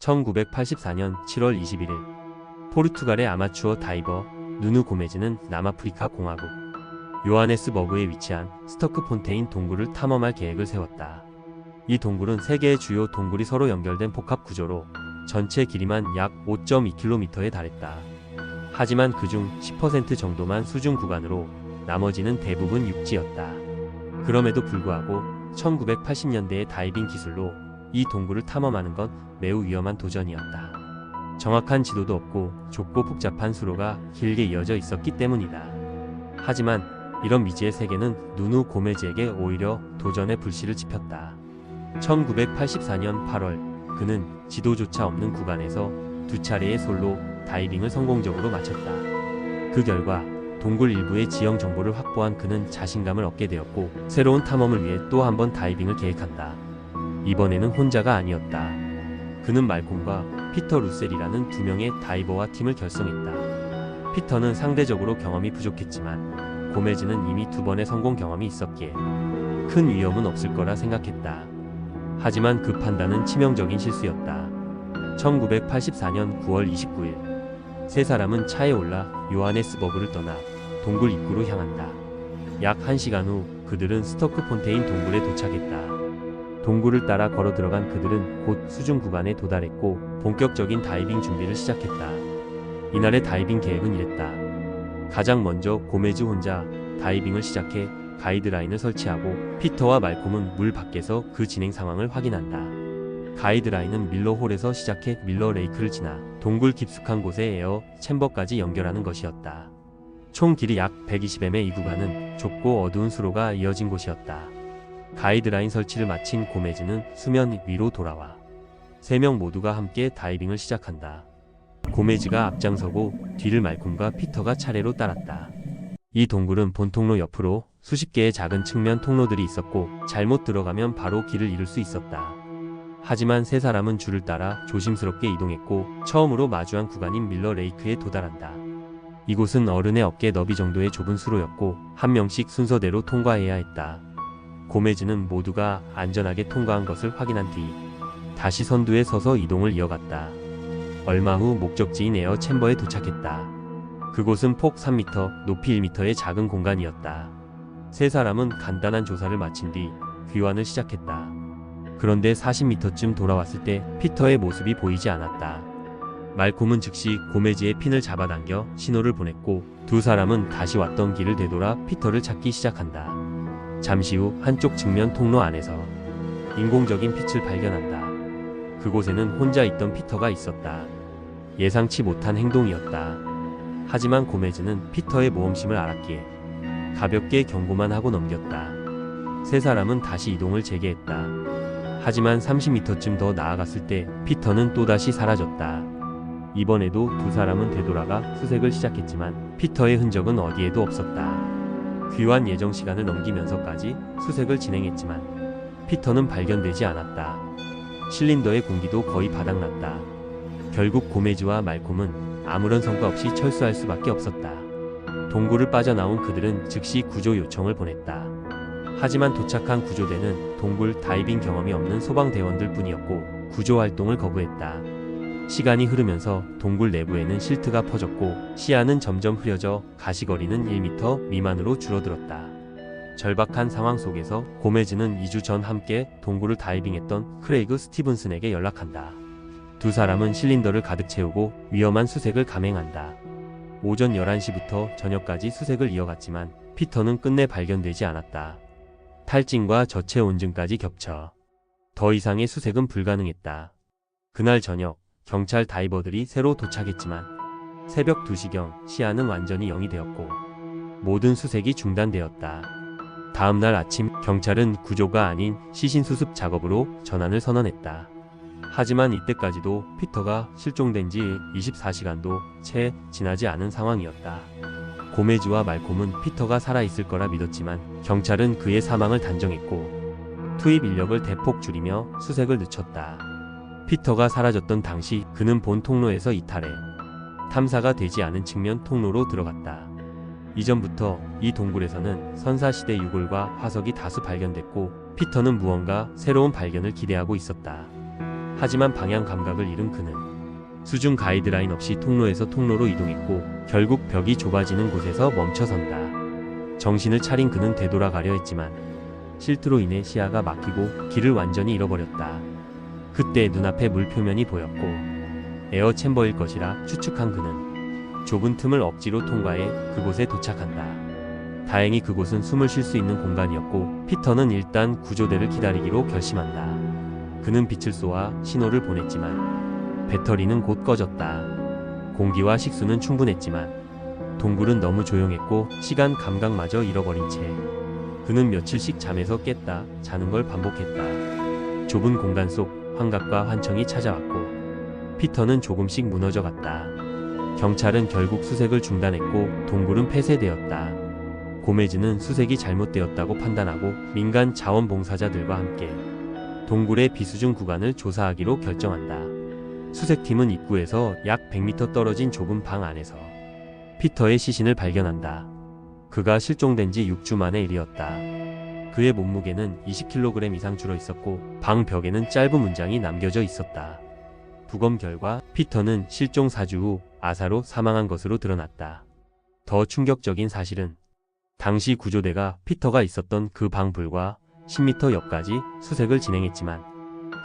1984년 7월 21일 포르투갈의 아마추어 다이버 누누 고메즈는 남아프리카 공화국 요하네스버그에 위치한 스토크폰테인 동굴을 탐험할 계획을 세웠다. 이 동굴은 3개의 주요 동굴이 서로 연결된 복합 구조로 전체 길이만 약 5.2km에 달했다. 하지만 그중 10% 정도만 수중 구간으로 나머지는 대부분 육지였다. 그럼에도 불구하고 1980년대의 다이빙 기술로 이 동굴을 탐험하는 건 매우 위험한 도전이었다. 정확한 지도도 없고 좁고 복잡한 수로가 길게 이어져 있었기 때문이다. 하지만 이런 미지의 세계는 누누 고메즈에게 오히려 도전의 불씨를 지폈다. 1984년 8월 그는 지도조차 없는 구간에서 2차례의 솔로 다이빙을 성공적으로 마쳤다. 그 결과 동굴 일부의 지형 정보를 확보한 그는 자신감을 얻게 되었고 새로운 탐험을 위해 또 한 번 다이빙을 계획한다. 이번에는 혼자가 아니었다. 그는 말콤과 피터 루셀이라는 2명의 다이버와 팀을 결성했다. 피터는 상대적으로 경험이 부족했지만 고메즈는 이미 2번의 성공 경험이 있었기에 큰 위험은 없을 거라 생각했다. 하지만 그 판단은 치명적인 실수였다. 1984년 9월 29일 3사람은 차에 올라 요하네스버그를 떠나 동굴 입구로 향한다. 약 1시간 후 그들은 스토크폰테인 동굴에 도착했다. 동굴을 따라 걸어 들어간 그들은 곧 수중 구간에 도달했고 본격적인 다이빙 준비를 시작했다. 이날의 다이빙 계획은 이랬다. 가장 먼저 고메즈 혼자 다이빙을 시작해 가이드라인을 설치하고 피터와 말콤은 물 밖에서 그 진행 상황을 확인한다. 가이드라인은 밀러홀에서 시작해 밀러레이크를 지나 동굴 깊숙한 곳의 에어 챔버까지 연결하는 것이었다. 총 길이 약 120m의 이 구간은 좁고 어두운 수로가 이어진 곳이었다. 가이드라인 설치를 마친 고메즈는 수면 위로 돌아와 3명 모두가 함께 다이빙을 시작한다. 고메즈가 앞장서고 뒤를 말콤과 피터가 차례로 따랐다. 이 동굴은 본통로 옆으로 수십 개의 작은 측면 통로들이 있었고 잘못 들어가면 바로 길을 잃을 수 있었다. 하지만 3사람은 줄을 따라 조심스럽게 이동했고 처음으로 마주한 구간인 밀러레이크에 도달한다. 이곳은 어른의 어깨 너비 정도의 좁은 수로였고 한 명씩 순서대로 통과해야 했다. 고메즈는 모두가 안전하게 통과한 것을 확인한 뒤 다시 선두에 서서 이동을 이어갔다. 얼마 후 목적지인 에어 챔버에 도착했다. 그곳은 폭 3m, 높이 1m의 작은 공간이었다. 3사람은 간단한 조사를 마친 뒤 귀환을 시작했다. 그런데 40m쯤 돌아왔을 때 피터의 모습이 보이지 않았다. 말콤은 즉시 고메즈의 핀을 잡아당겨 신호를 보냈고 2사람은 다시 왔던 길을 되돌아 피터를 찾기 시작한다. 잠시 후 한쪽 측면 통로 안에서 인공적인 빛을 발견한다. 그곳에는 혼자 있던 피터가 있었다. 예상치 못한 행동이었다. 하지만 고메즈는 피터의 모험심을 알았기에 가볍게 경고만 하고 넘겼다. 3사람은 다시 이동을 재개했다. 하지만 30m쯤 더 나아갔을 때 피터는 또다시 사라졌다. 이번에도 2사람은 되돌아가 수색을 시작했지만 피터의 흔적은 어디에도 없었다. 귀환 예정 시간을 넘기면서까지 수색을 진행했지만 피터는 발견되지 않았다. 실린더의 공기도 거의 바닥났다. 결국 고메즈와 말콤은 아무런 성과 없이 철수할 수밖에 없었다. 동굴을 빠져나온 그들은 즉시 구조 요청을 보냈다. 하지만 도착한 구조대는 동굴 다이빙 경험이 없는 소방대원들 뿐이었고 구조 활동을 거부했다. 시간이 흐르면서 동굴 내부에는 실트가 퍼졌고 시야는 점점 흐려져 가시거리는 1m 미만으로 줄어들었다. 절박한 상황 속에서 고메즈는 2주 전 함께 동굴을 다이빙했던 크레이그 스티븐슨에게 연락한다. 2사람은 실린더를 가득 채우고 위험한 수색을 감행한다. 오전 11시부터 저녁까지 수색을 이어갔지만 피터는 끝내 발견되지 않았다. 탈진과 저체 온증까지 겹쳐 더 이상의 수색은 불가능했다. 그날 저녁 경찰 다이버들이 새로 도착했지만 새벽 2시경 시야는 완전히 0이 되었고 모든 수색이 중단되었다. 다음날 아침 경찰은 구조가 아닌 시신 수습 작업으로 전환을 선언했다. 하지만 이때까지도 피터가 실종된 지 24시간도 채 지나지 않은 상황이었다. 고메즈와 말콤은 피터가 살아있을 거라 믿었지만 경찰은 그의 사망을 단정했고 투입 인력을 대폭 줄이며 수색을 늦췄다. 피터가 사라졌던 당시 그는 본 통로에서 이탈해 탐사가 되지 않은 측면 통로로 들어갔다. 이전부터 이 동굴에서는 선사시대 유골과 화석이 다수 발견됐고 피터는 무언가 새로운 발견을 기대하고 있었다. 하지만 방향 감각을 잃은 그는 수중 가이드라인 없이 통로에서 통로로 이동했고 결국 벽이 좁아지는 곳에서 멈춰선다. 정신을 차린 그는 되돌아가려 했지만 실투로 인해 시야가 막히고 길을 완전히 잃어버렸다. 그때 눈앞에 물 표면이 보였고 에어 챔버일 것이라 추측한 그는 좁은 틈을 억지로 통과해 그곳에 도착한다. 다행히 그곳은 숨을 쉴 수 있는 공간이었고 피터는 일단 구조대를 기다리기로 결심한다. 그는 빛을 쏘아 신호를 보냈지만 배터리는 곧 꺼졌다. 공기와 식수는 충분했지만 동굴은 너무 조용했고 시간 감각마저 잃어버린 채 그는 며칠씩 잠에서 깼다 자는 걸 반복했다. 좁은 공간 속 환각과 환청이 찾아왔고 피터는 조금씩 무너져 갔다. 경찰은 결국 수색을 중단했고 동굴은 폐쇄되었다. 고메즈는 수색이 잘못되었다고 판단하고 민간 자원봉사자들과 함께 동굴의 비수중 구간을 조사하기로 결정한다. 수색팀은 입구에서 약 100m 떨어진 좁은 방 안에서 피터의 시신을 발견한다. 그가 실종된 지 6주 만의 일이었다. 그의 몸무게는 20kg 이상 줄어 있었고 방 벽에는 짧은 문장이 남겨져 있었다. 부검 결과 피터는 실종 4주 후 아사로 사망한 것으로 드러났다. 더 충격적인 사실은 당시 구조대가 피터가 있었던 그 방 불과 10m 옆까지 수색을 진행했지만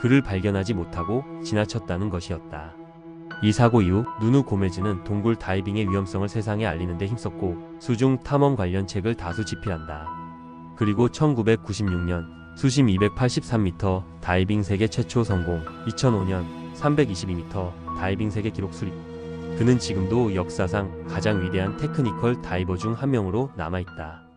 그를 발견하지 못하고 지나쳤다는 것이었다. 이 사고 이후 누누 고메즈는 동굴 다이빙의 위험성을 세상에 알리는 데 힘썼고 수중 탐험 관련 책을 다수 집필한다. 그리고 1996년 수심 283m 다이빙 세계 최초 성공, 2005년 322m 다이빙 세계 기록 수립. 그는 지금도 역사상 가장 위대한 테크니컬 다이버 중 한 명으로 남아있다.